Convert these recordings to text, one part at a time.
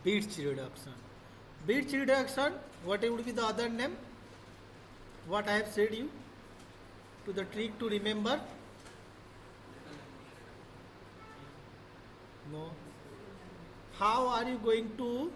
Birch reduction. Birch reduction, what would be the other name? What I have said you to the trick to remember? No. How are you going to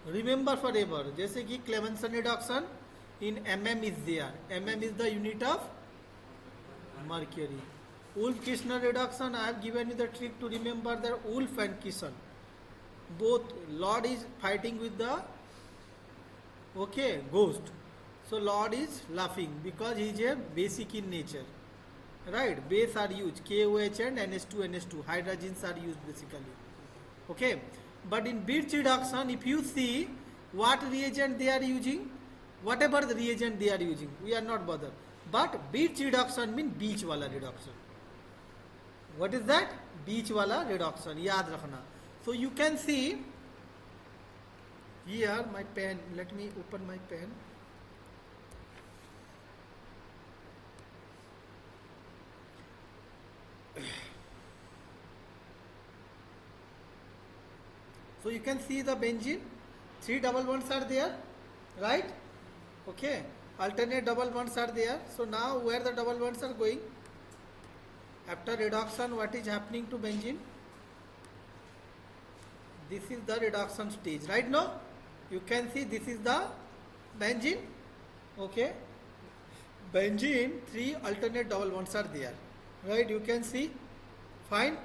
remember forever? जैसे कि Clemmensen reduction in mm is there. Mm is the unit of mercury. Wolff-Kishner reduction, I have given you the trick to remember that Wolff and Kishner. Both Lord is fighting with the ghost. So Lord is laughing because he is a basic in nature. Right? Base are used. KOH and NH2NH2. Hydrogens are used basically. Okay. But in Birch reduction, if you see what reagent they are using, whatever the reagent they are using, we are not bothered. But Birch reduction means beach wala reduction. What is that? Beach wala reduction. Yaad rakhna. So you can see here my pen. Let me open my pen. So you can see the benzene, 3 double bonds are there, right? Okay, alternate double bonds are there. So now where the double bonds are going? After reduction, what is happening to benzene? This is the reduction stage, right? No, you can see this is the benzene. Okay, benzene, 3 alternate double bonds are there, right? You can see, fine.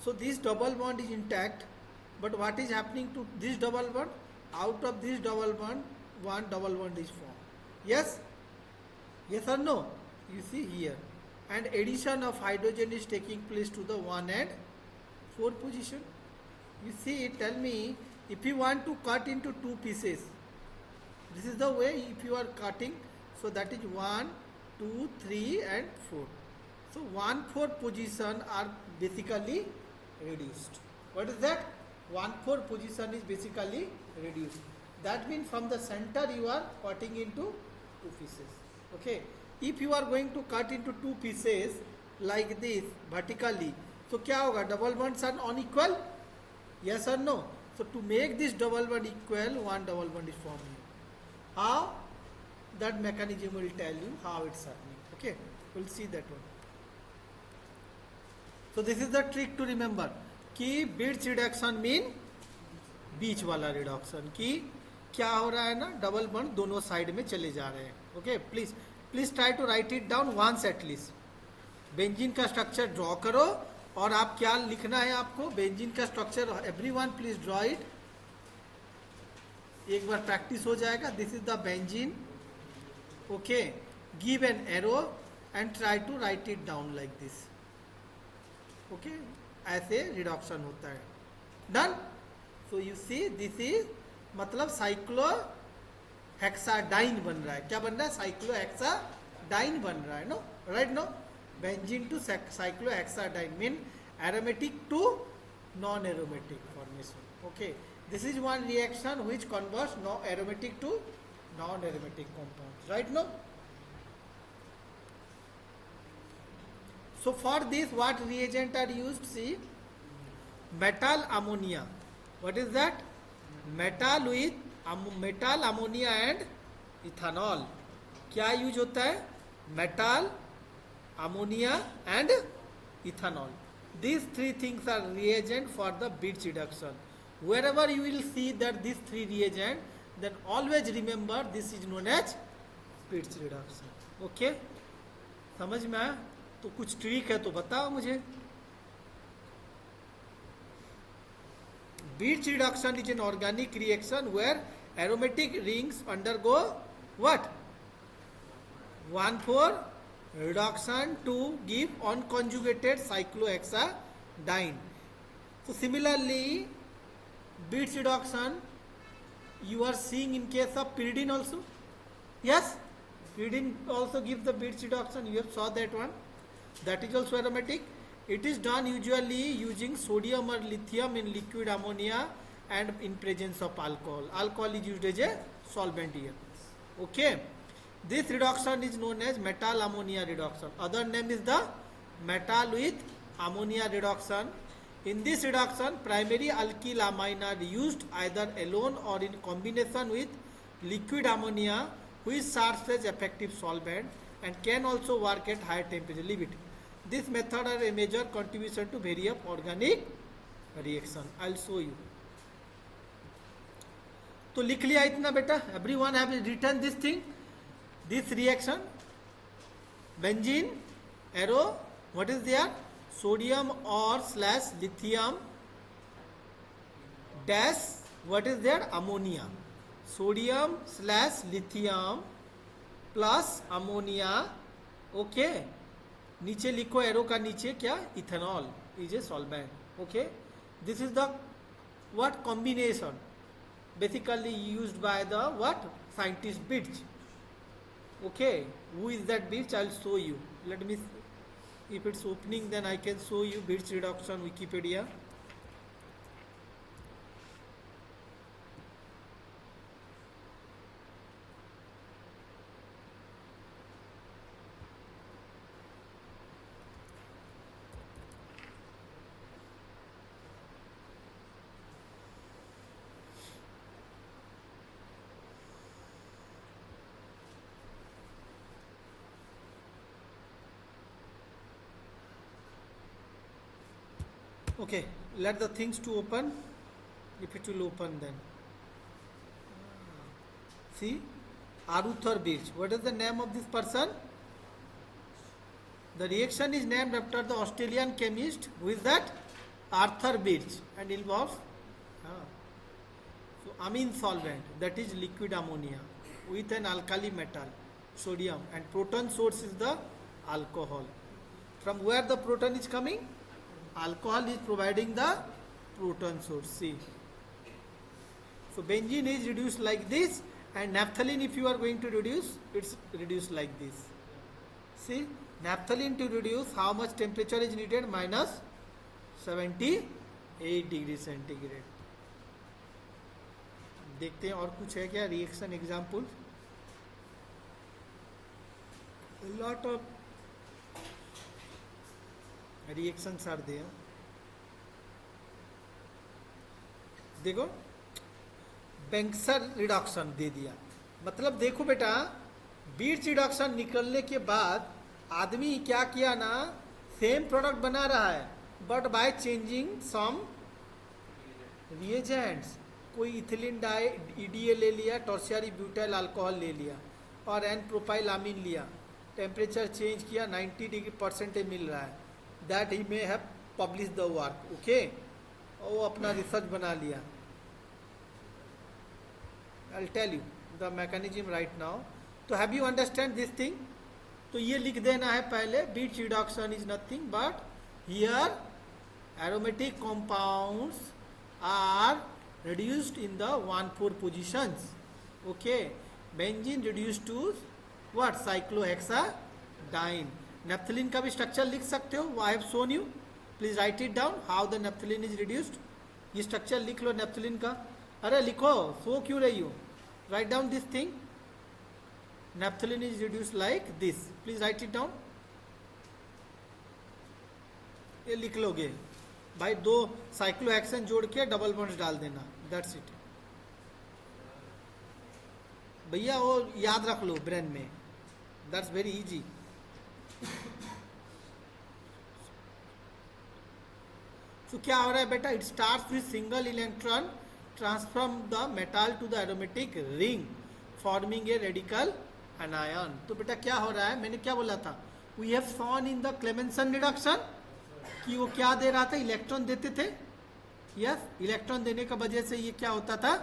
So this double bond is intact. But what is happening to this double bond? Out of this double bond, one double bond is formed. Yes? Yes or no? You see here. And addition of hydrogen is taking place to the 1 and 4 position. You see, tell me, if you want to cut into 2 pieces, this is the way if you are cutting. So that is 1, 2, 3 and 4. So 1/4 position are basically reduced. What is that? 1/4 position is basically reduced. That means from the center you are cutting into 2 pieces. Okay. If you are going to cut into 2 pieces like this vertically, so क्या होगा? Double bonds are unequal. Yes or no? So to make this double bond equal, one double bond is formed here. How? That mechanism will tell you how it's happening. Okay. We'll see that one. So this is the trick to remember. कि birch reduction mean बीच वाला reduction कि क्या हो रहा है ना, double bond दोनों side में चले जा रहे हैं. Okay, please try to write it down once at least. Benzene का स्ट्रक्चर ड्रॉ करो और आप क्या लिखना है आपको, बेंजीन का structure everyone please draw it. एक बार प्रैक्टिस हो जाएगा. This is the benzene. Okay, give an arrow and try to write it down like this. Okay, ऐसे रिडक्शन होता है. Done. So you see this is मतलब cyclohexadiene बन रहा है. क्या बन रहा है? साइक्लो हेक्साडाइन बन रहा है. No, right? No, benzene to cyclohexadiene mean aromatic to non aromatic formation. Okay, this is one reaction which converts no aromatic to non aromatic compound. Right? No. So for this, what reagent are used? See, metal ammonia. What is that? Metal with metal ammonia and ethanol. क्या use होता है? Metal, ammonia and ethanol. These 3 things are reagent for the Birch reduction. Wherever you will see that these 3 reagent, then always remember this is known as Birch reduction. Okay? समझ में आया? तो कुछ trick है तो बताओ मुझे. Birch reduction is an organic reaction where aromatic rings undergo what? 1/4 reduction to give unconjugated cyclohexadiene. So similarly, Birch reduction you are seeing in case of pyridine also. Yes, pyridine also gives the Birch reduction. You have saw that one. That is also aromatic. It is done usually using sodium or lithium in liquid ammonia and in presence of alcohol. Alcohol is used as a solvent here. Okay. This reduction is known as metal ammonia reduction. Other name is the metal with ammonia reduction. In this reduction, primary alkyl amine are used either alone or in combination with liquid ammonia, which serves as effective solvent and can also work at higher temperature. Leave it. This method are a major contribution to various organic reaction. I'll show you. तो लिख लिया इतना बेटा. Everyone have written this thing. This reaction. Benzene, arrow. What is there? Sodium or slash lithium dash. What is there? Ammonia. Sodium slash lithium plus ammonia. Okay. नीचे लिखो arrow का नीचे क्या? Ethanol is a solvent. Okay. This is the what combination basically used by the what scientist Birch. Okay, who is that Birch? I'll show you. Let me, if it's opening then I can show you Birch reduction Wikipedia. Okay, let the things to open. If it will open then. See, Arthur Birch. What is the name of this person? The reaction is named after the Australian chemist. Who is that? Arthur Birch, and involves so amine solvent, that is liquid ammonia with an alkali metal, sodium, and proton source is the alcohol. From where the proton is coming? Alcohol is providing the proton source. See, so benzene is reduced like this, and naphthalene, if you are going to reduce, it's reduced like this. See, naphthalene to reduce, how much temperature is needed? minus 78 degree centigrade. देखते हैं और कुछ है क्या reaction example. Lot of reactions are there. देखो, बैंक्सर reduction दे दिया. मतलब देखो बेटा, बीर्च रिडक्शन निकलने के बाद आदमी क्या किया ना, सेम प्रोडक्ट बना रहा है but by changing some reagents. कोई इथिलीन डाई EDA ले लिया, टर्शियरी ब्यूटाइल अल्कोहल ले लिया और एन प्रोपाइल अमीन लिया. टेम्परेचर चेंज किया, 90% मिल रहा है. That he may have publish the work. Okay, और वो अपना रिसर्च बना लिया. I'll tell you the mechanism right now. तो have you understand this thing? तो ये लिख देना है पहले. Birch reduction is nothing but here aromatic compounds are reduced in the 1,4 positions. Okay, benzene reduced to what? cyclohexadiene. Naphthalene का भी structure लिख सकते हो. I have shown you. Please write it down how the naphthalene is reduced. ये structure लिख लो naphthalene का. अरे लिखो, सो क्यों रही हो? Write down this thing. Naphthalene is reduced like this. Please write it down. ये लिख लोगे भाई, 2 साइक्लोहेक्सेन जोड़ के डबल बॉन्ड्स डाल देना. दैट्स इट भैया, वो याद रख लो ब्रेन में. That's very easy. तो क्या हो रहा है बेटा? It starts with single electron transform the metal to the aromatic ring forming a radical anion. तो बेटा क्या हो रहा है, मैंने क्या बोला था? We have seen in the Clemmensen reduction कि वो क्या दे रहा था? इलेक्ट्रॉन देते थे. यस, इलेक्ट्रॉन देने का वजह से ये क्या होता था?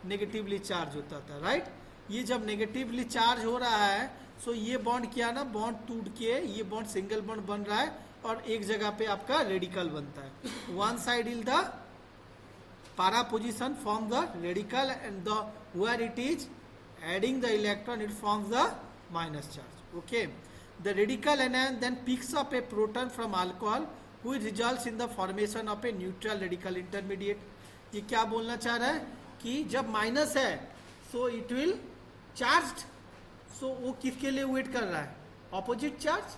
नेगेटिवली चार्ज होता था. राइट. ये जब नेगेटिवली चार्ज हो रहा है, सो ये बॉन्ड क्या ना, बॉन्ड टूट के ये बॉन्ड सिंगल बॉन्ड बन रहा है और एक जगह पे आपका रेडिकल बनता है. One side is the para position form the radical, and the where it is adding the electron, it forms the minus charge. Okay, the radical anion then picks up a proton from alcohol which results in the formation of a neutral radical intermediate. ये क्या बोलना चाह रहा है कि जब minus है so it will charged. So वो किसके लिए वेट कर रहा है? Opposite charge.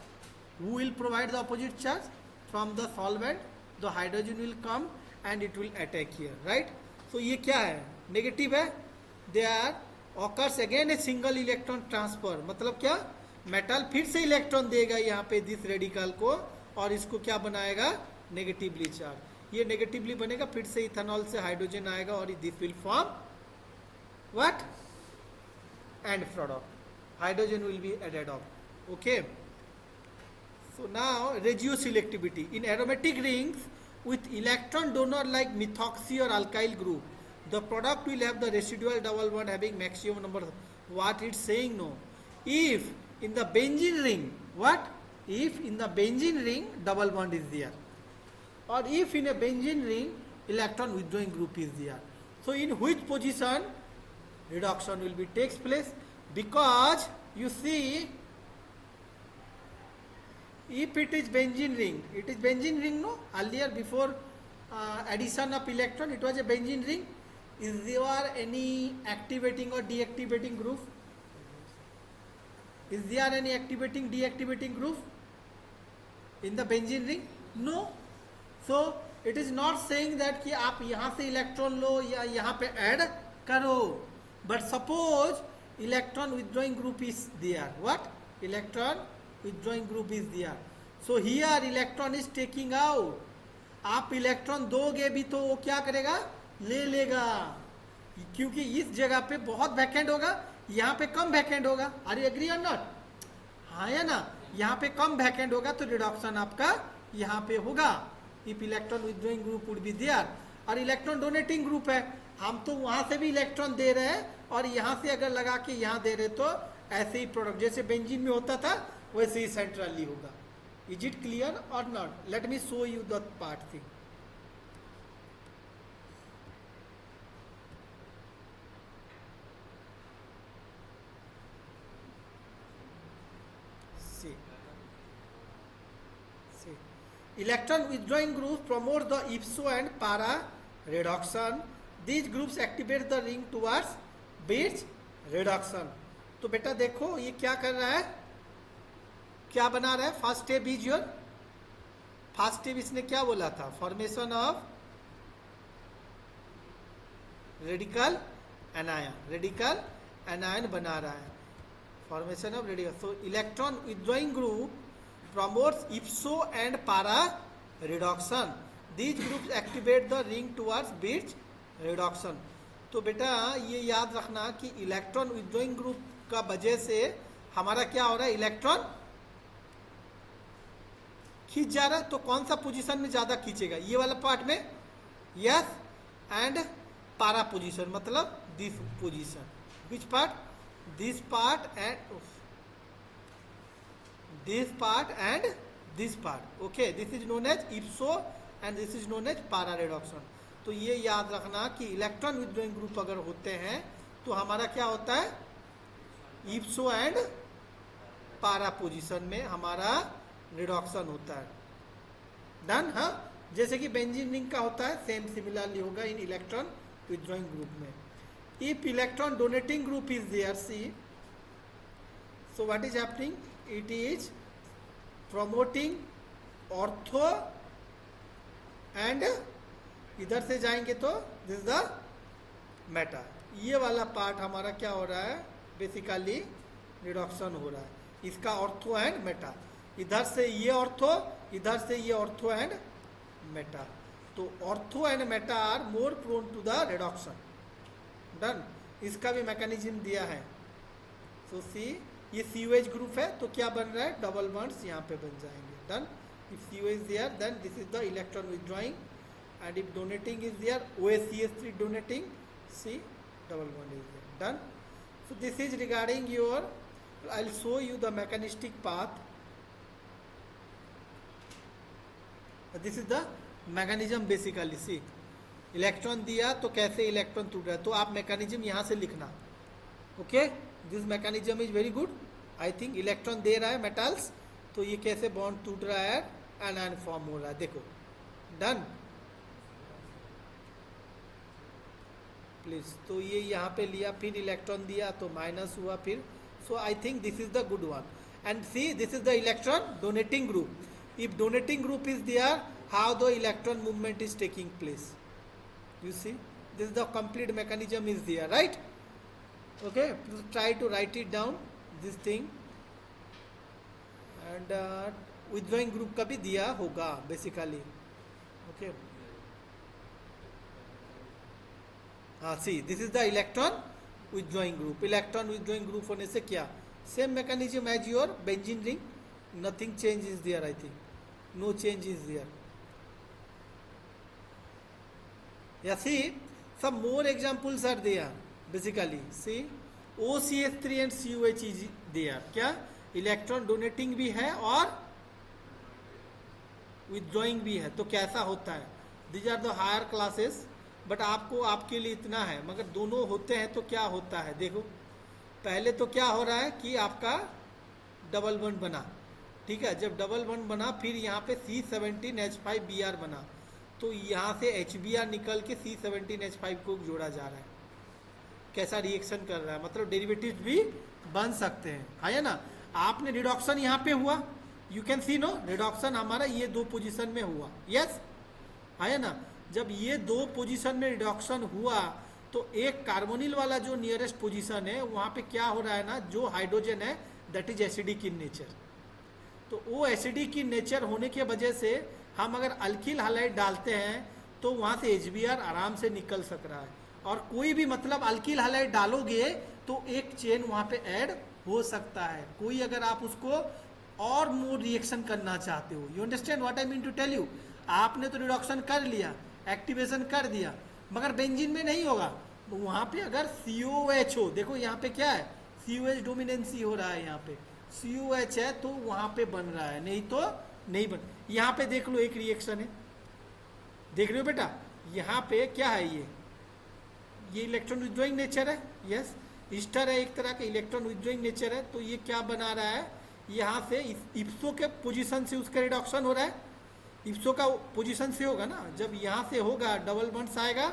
who will provide the opposite charge from the solvent? The hydrogen will come and it will attack here, right. So ये क्या है, नेगेटिव है. They are occurs again a single electron transfer, मतलब क्या, metal फिर से electron देगा यहाँ पे दिस रेडिकल को, और इसको क्या बनाएगा, नेगेटिवली चार्ज. ये नेगेटिवली बनेगा, फिर से इथेनॉल से हाइड्रोजन आएगा और this will form what, and product. Hydrogen will be added on. Okay. So now regio selectivity in aromatic rings with electron donor like methoxy or alkyl group, the product will have the residual double bond having maximum number. What it's saying, no. If in the benzene ring, what? If in the benzene ring double bond is there, or if in a benzene ring electron withdrawing group is there, so in which position reduction will be takes place? Because you see, if it is benzene ring, it is benzene ring, no? Earlier, before addition of electron, it was a benzene ring. Is there any activating or deactivating group? Is there any activating, deactivating group in the benzene ring? No. So it is not saying that कि आप यहाँ से electron लो या यहाँ पे add करो. But suppose electron withdrawing group is there. What? Electron withdrawing group is there. So here electron is taking out. आप electron दोगे भी तो वो क्या करेगा, ले लेगा, क्योंकि इस जगह पे बहुत वैकेंट होगा, यहाँ पे कम वैकेंट होगा. आर यू एग्री और नॉट? हाँ या ना, यहाँ पे कम वैकेंट होगा तो रिडक्शन आपका यहाँ पे होगा. If electron withdrawing group would be there. और इलेक्ट्रॉन डोनेटिंग ग्रुप है, हम तो वहां से भी इलेक्ट्रॉन दे रहे हैं और यहाँ से अगर लगा के यहाँ दे रहे तो ऐसे ही प्रोडक्ट जैसे बेंजीन में होता था वैसे ही सेंट्रली होगा. इज इट क्लियर और not? Let me show you the part thing. Electron withdrawing groups promote the ipso and para reduction. These groups activate the ring towards Birch reduction. तो बेटा देखो ये क्या कर रहा है, क्या बना रहा है. First step is your, first step इसने क्या बोला था, formation of radical anion. Radical anion बना रहा है, formation of radical. So electron withdrawing group promotes ipso and para reduction. These groups activate the ring towards Birch reduction. तो बेटा ये याद रखना कि इलेक्ट्रॉन विथड्रॉइंग ग्रुप का वजह से हमारा क्या हो रहा है, इलेक्ट्रॉन खींच जा रहा है. तो कौन सा पोजीशन में ज्यादा खींचेगा, ये वाला पार्ट में, यस, एंड पारा पोजीशन मतलब this position. Which part, this part and this part and this part. Okay, this is known as ipso and this is known as para reduction. तो ये याद रखना कि इलेक्ट्रॉन विथड्रॉइंग ग्रुप अगर होते हैं तो हमारा क्या होता है, ipso एंड पारा पोजीशन में हमारा रिडक्शन होता है. डन. हाँ, जैसे कि बेंजीन रिंग का होता है सेम सिमिलरली होगा इन इलेक्ट्रॉन विथड्रॉइंग ग्रुप में. If electron donating group is there, see, so what is happening, it is promoting ortho and इधर से जाएंगे तो दिस द मेटा. ये वाला पार्ट हमारा क्या हो रहा है, बेसिकली रिडक्शन हो रहा है. इसका ऑर्थो एंड मेटा, इधर से ये ऑर्थो, इधर से ये ऑर्थो एंड मेटा. तो ortho and meta are more prone to the reduction. Done. इसका भी मैकेनिज्म दिया है. सो सी, ये COH ग्रुप है तो क्या बन रहा है, डबल बॉन्ड्स यहाँ पे बन जाएंगे. Done. If COH is there then this is the electron withdrawing and if donating is there, OH-CH3 donating, C double bond is there. Done. So this is regarding your, I will show you the mechanistic path. This is the mechanism basically. See, electron दिया तो कैसे electron टूट रहा है, तो आप mechanism यहाँ से लिखना. Okay, this mechanism is very good. I think electron दे रहा है मेटल्स, तो ये कैसे बॉन्ड टूट रहा है, एनायन फॉर्म हो रहा है. देखो. डन. प्लीज. तो ये यहाँ पे लिया, फिर इलेक्ट्रॉन दिया तो माइनस हुआ फिर. So I think this is the good one. And see, this is the electron donating group. If donating group is there, how the electron movement is taking place. You see, this is the complete mechanism is there, right? Okay, please try to write it down, this thing. And withdrawing group का भी दिया होगा basically. Okay. See, this is the electron withdrawing group. Electron withdrawing group होने से क्या? Same mechanism as your benzene ring. Nothing change is there, I think. No change is there. Yeah, see, some more examples are there. Basically, see, OCH3 and COH is there. क्या? Electron donating भी है और withdrawing भी है. तो कैसा होता है? These are the higher classes, but आपको आपके लिए इतना है. मगर दोनों होते हैं तो क्या होता है? देखो, पहले तो क्या हो रहा है कि आपका डबल बॉन्ड बना, ठीक है. जब डबल बॉन्ड बना, फिर यहाँ पे C17H5Br बना, तो यहाँ से HBr निकल के C17H5 को जोड़ा जा रहा है. कैसा रिएक्शन कर रहा है? मतलब डेरिवेटिव भी बन सकते हैं, है ना. आपने रिडक्शन यहाँ पे हुआ, you can see no, reduction हमारा ये दो पोजीशन में हुआ. यस, है ना. जब ये दो पोजीशन में रिडक्शन हुआ तो एक कार्बोनिल वाला जो नियरेस्ट पोजीशन है वहाँ पे क्या हो रहा है ना, जो हाइड्रोजन है that is acidic in nature. तो वो एसिडिक इन नेचर होने की वजह से हम अगर अल्किल हैलाइड डालते हैं तो वहाँ से HBr आराम से निकल सक रहा है. और कोई भी मतलब अल्किल हैलाइड डालोगे तो एक चेन वहाँ पे ऐड हो सकता है. कोई अगर आप उसको और मोर रिएक्शन करना चाहते हो, you understand what I mean to tell you. आपने तो रिडक्शन कर लिया, एक्टिवेशन कर दिया, मगर बेंजीन में नहीं होगा. वहाँ पे अगर COH हो, देखो यहाँ पे क्या है, COH डोमिनेंसी हो रहा है, यहाँ पे COH है तो वहाँ पे बन रहा है, नहीं तो नहीं बन. यहाँ पे देख लो एक रिएक्शन है, देख रहे हो बेटा, यहाँ पे क्या है, ये इलेक्ट्रॉन विथड्रॉइंग नेचर है. यस, ईस्टर है एक तरह का इलेक्ट्रॉन विथड्रॉइंग नेचर है. तो ये क्या बना रहा है, यहाँ से इप्सो के पोजीशन से उसका रिडक्शन हो रहा है. इप्सो का पोजीशन से होगा ना, जब यहाँ से होगा डबल बॉन्ड्स आएगा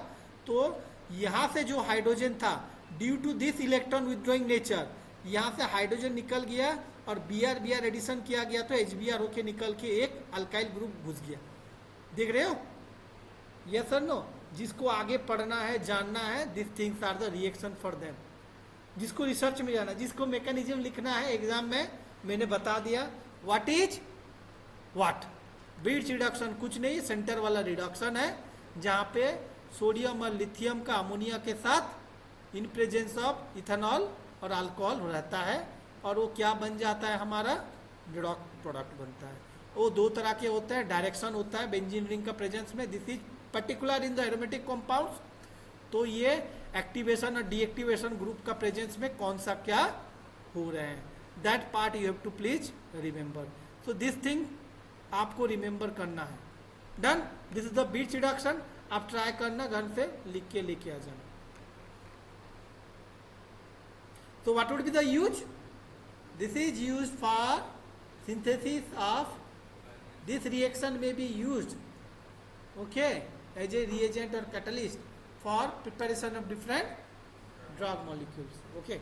तो यहाँ से जो हाइड्रोजन था due to this electron withdrawing nature, यहाँ से हाइड्रोजन निकल गया और Br एडिशन किया गया तो HBr होके निकल के एक अल्काइल ग्रुप घुस गया. देख रहे हो? यस और नो. जिसको आगे पढ़ना है, जानना है, this things are the reaction for them. जिसको रिसर्च में जाना, जिसको मैकेनिज्म लिखना है एग्जाम में, मैंने बता दिया. What is what beats reduction? कुछ नहीं, सेंटर वाला रिडक्शन है जहाँ पे सोडियम और लिथियम का अमोनिया के साथ इन प्रेजेंस ऑफ इथेनॉल और अल्कोहल रहता है और वो क्या बन जाता है, हमारा प्रोडक्ट बनता है. वो दो तरह के होते हैं, डायरेक्शन होता है बेंजीन रिंग का प्रेजेंस में. This is particular in the aromatic compounds. तो ये एक्टिवेशन और डीएक्टिवेशन ग्रुप का प्रेजेंस में कौन सा क्या हो रहे हैं, that part you have to please remember. So this thing आपको रिमेंबर करना है. Done. This is the beats reduction. आप ट्राई करना, घर से लिख के लेके आ जाना. So what would be the use? This is used for synthesis of, this reaction may be used, okay, as a reagent or catalyst for preparation of different drug molecules. Okay.